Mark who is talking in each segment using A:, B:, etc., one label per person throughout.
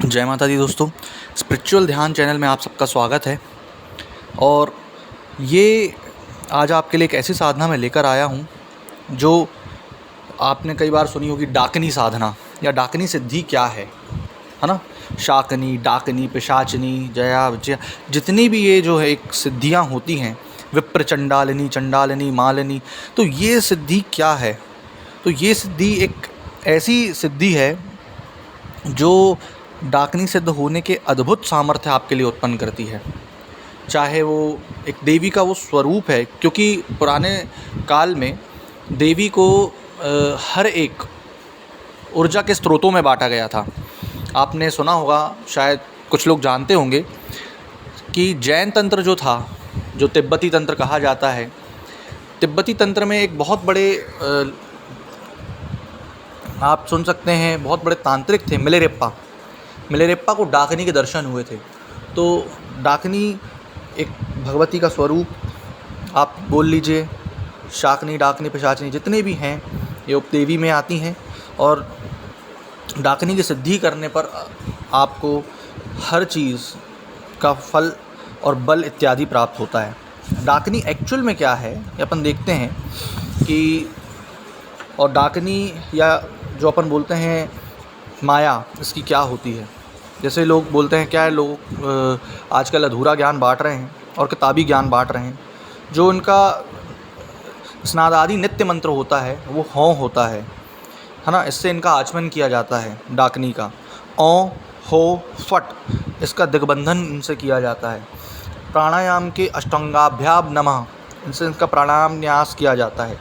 A: जय माता दी दोस्तों। स्पिरिचुअल ध्यान चैनल में आप सबका स्वागत है। और ये आज आपके लिए एक ऐसी साधना मैं लेकर आया हूँ जो आपने कई बार सुनी होगी, डाकनी साधना या डाकनी सिद्धि क्या है ना। शाकनी, डाकनी, पिशाचनी, जया, विजया, जितनी भी ये जो है एक सिद्धियाँ होती हैं, विप्र, चंडालिनी, चंडालिनी, मालिनी, तो ये सिद्धि क्या है? तो ये सिद्धि एक ऐसी सिद्धि है जो डाकनी सिद्ध होने के अद्भुत सामर्थ्य आपके लिए उत्पन्न करती है। चाहे वो एक देवी का वो स्वरूप है, क्योंकि पुराने काल में देवी को हर एक ऊर्जा के स्रोतों में बांटा गया था। आपने सुना होगा, शायद कुछ लोग जानते होंगे कि जैन तंत्र जो था, जो तिब्बती तंत्र कहा जाता है, तिब्बती तंत्र में एक बहुत बड़े आप सुन सकते हैं, बहुत बड़े तांत्रिक थे, मिलेरेप्पा को डाकनी के दर्शन हुए थे। तो डाकनी एक भगवती का स्वरूप आप बोल लीजिए। शाकनी, डाकनी, पिशाचनी जितने भी हैं ये उपदेवी में आती हैं, और डाकनी की सिद्धि करने पर आपको हर चीज़ का फल और बल इत्यादि प्राप्त होता है। डाकनी एक्चुअल में क्या है ये अपन देखते हैं कि, और डाकनी या जो अपन बोलते हैं माया, इसकी क्या होती है। जैसे लोग बोलते हैं, क्या है, लोग आजकल अधूरा ज्ञान बांट रहे हैं और किताबी ज्ञान बांट रहे हैं। जो उनका स्नादादि नित्य मंत्र होता है वो हों होता है ना। इससे इनका आचमन किया जाता है डाकनी का। औ, हो, फट, इसका दिग्बंधन इनसे किया जाता है। प्राणायाम के अष्टांगाभ्याम नमः, इनसे इनका प्राणायाम न्यास किया जाता है।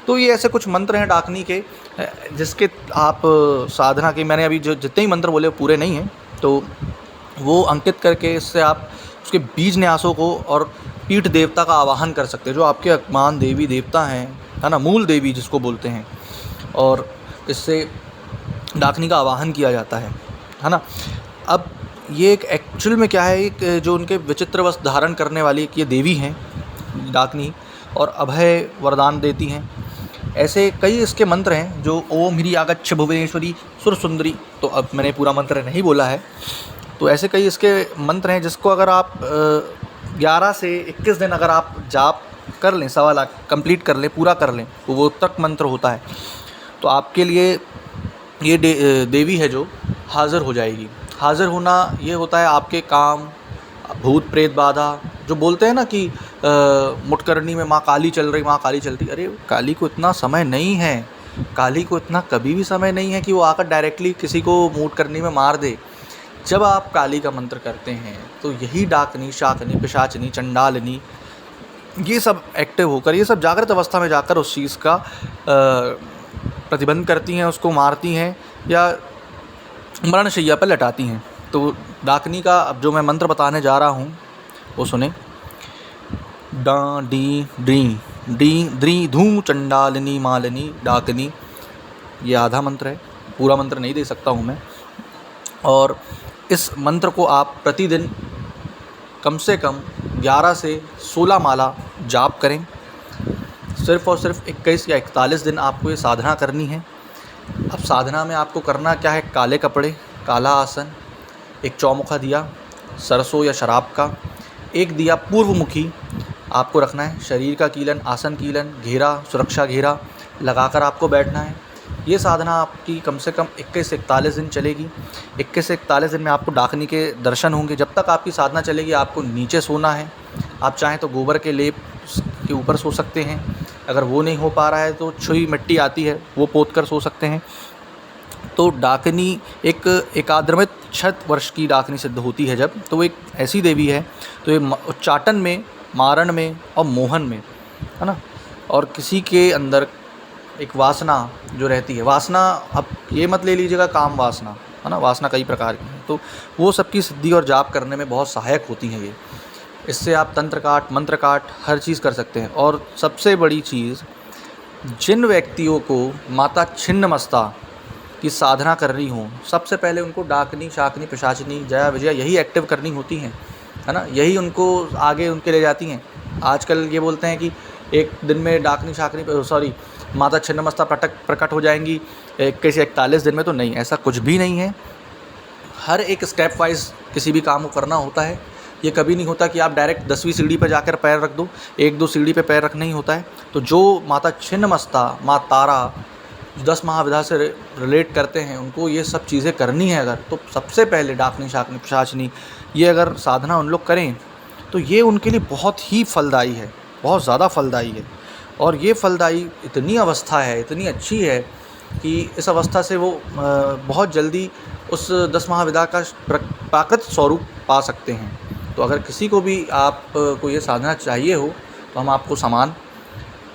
A: तो ये ऐसे कुछ मंत्र हैं डाकनी के, जिसके आप साधना के, मैंने अभी जो जितने ही मंत्र बोले पूरे नहीं हैं, तो वो अंकित करके इससे आप उसके बीज न्यासों को और पीठ देवता का आवाहन कर सकते हैं, जो आपके अकमान देवी देवता हैं, है ना, मूल देवी जिसको बोलते हैं। और इससे डाकनी का आवाहन किया जाता है ना। अब ये एक एक्चुअल में क्या है, एक जो उनके विचित्र वस्त्र धारण करने वाली एक ये देवी हैं डाकनी, और अभय वरदान देती हैं। ऐसे कई इसके मंत्र हैं, जो ओम ह्री आगच्छ भुवनेश्वरी सुर सुंदरी, तो अब मैंने पूरा मंत्र नहीं बोला है। तो ऐसे कई इसके मंत्र हैं जिसको अगर आप 11 से 21 दिन अगर आप जाप कर लें, 1.25 लाख कंप्लीट कर लें, पूरा कर लें, तो वो तक मंत्र होता है। तो आपके लिए ये देवी है जो हाज़िर हो जाएगी। हाज़िर होना ये होता है आपके काम, भूत प्रेत बाधा, जो बोलते हैं ना कि मुटकरनी में माँ काली चल रही, माँ काली चल रही। अरे काली को इतना समय नहीं है, काली को इतना कभी भी समय नहीं है कि वो आकर डायरेक्टली किसी को मुटकरनी में मार दे। जब आप काली का मंत्र करते हैं तो यही डाकनी, शाकनी, पिशाचनी, चंडालिनी, ये सब एक्टिव होकर, ये सब जागृत अवस्था में जाकर उस चीज़ का प्रतिबंध करती हैं, उसको मारती हैं या मरणशैया पर लटाती हैं। तो डाकनी का अब जो मैं मंत्र बताने जा रहा हूँ वो सुने। डा डी डी डी द्री धूम चंडालिनी मालिनी डाकनी, ये आधा मंत्र है, पूरा मंत्र नहीं दे सकता हूँ मैं। और इस मंत्र को आप प्रतिदिन कम से कम 11 से 16 माला जाप करें। सिर्फ़ और सिर्फ 21 या 41 दिन आपको ये साधना करनी है। अब साधना में आपको करना क्या है, काले कपड़े, काला आसन, एक चौमुखा दिया सरसों या शराब का, एक दिया पूर्वमुखी आपको रखना है। शरीर का कीलन, आसन कीलन, घेरा, सुरक्षा घेरा लगाकर आपको बैठना है। ये साधना आपकी कम से कम 21 से 41 दिन चलेगी। 21 से 41 दिन में आपको डाकनी के दर्शन होंगे। जब तक आपकी साधना चलेगी आपको नीचे सोना है। आप चाहें तो गोबर के लेप के ऊपर सो सकते हैं, अगर वो नहीं हो पा रहा है तो छुई मिट्टी आती है वो पोत कर सो सकते हैं। तो डाकनी एक एकाद्रमित 6 वर्ष की डाकनी सिद्ध होती है जब, तो वो एक ऐसी देवी है। तो ये उच्चाटन में, मारण में और मोहन में, है ना। और किसी के अंदर एक वासना जो रहती है, वासना अब ये मत ले लीजिएगा काम वासना, है ना, वासना कई प्रकार की हैं, तो वो सबकी सिद्धि और जाप करने में बहुत सहायक होती हैं ये। इससे आप तंत्र काट, मंत्र काट, हर चीज़ कर सकते हैं। और सबसे बड़ी चीज़, जिन व्यक्तियों को माता छिन्नमस्ता की साधना कर रही हों, सबसे पहले उनको डाकनी, शाकनी, पिशाचनी, जया, विजया यही एक्टिव करनी होती हैं, है ना। यही उनको आगे उनके ले जाती हैं। आजकल ये बोलते हैं कि एक दिन में डाकनी, शाकनी, माता छिन्नमस्ता प्रकट हो जाएंगी 21 से 41 दिन में, तो नहीं, ऐसा कुछ भी नहीं है। हर एक स्टेप वाइज किसी भी काम को करना होता है। ये कभी नहीं होता कि आप डायरेक्ट 10वीं सीढ़ी पर जाकर पैर रख दो, 1-2 सीढ़ी पे पैर रखना ही होता है। तो जो माता छिन्नमस्ता, माँ तारा, जो 10 महाविद्या से रिलेट करते हैं, उनको ये सब चीज़ें करनी है अगर, तो सबसे पहले डाकनी, शाकनी, पिशाचनी, ये अगर साधना उन लोग करें तो ये उनके लिए बहुत ही फलदायी है, बहुत ज़्यादा फलदायी है। और ये फलदायी इतनी अवस्था है, इतनी अच्छी है कि इस अवस्था से वो बहुत जल्दी उस 10 महाविद्या का प्राकृत स्वरूप पा सकते हैं। तो अगर किसी को भी आपको ये साधना चाहिए हो तो हम आपको सामान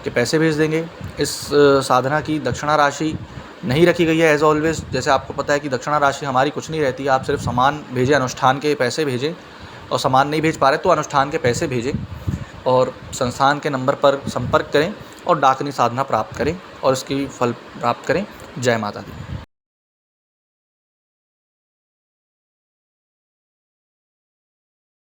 A: के पैसे भेज देंगे। इस साधना की दक्षिणा राशि नहीं रखी गई है एज़ ऑलवेज़। जैसे आपको पता है कि दक्षिणा राशि हमारी कुछ नहीं रहती, आप सिर्फ सामान भेजें, अनुष्ठान के पैसे भेजें, और सामान नहीं भेज पा रहे तो अनुष्ठान के पैसे भेजें और संस्थान के नंबर पर संपर्क करें और डाकनी साधना प्राप्त करें और इसकी फल प्राप्त करें। जय माता दी।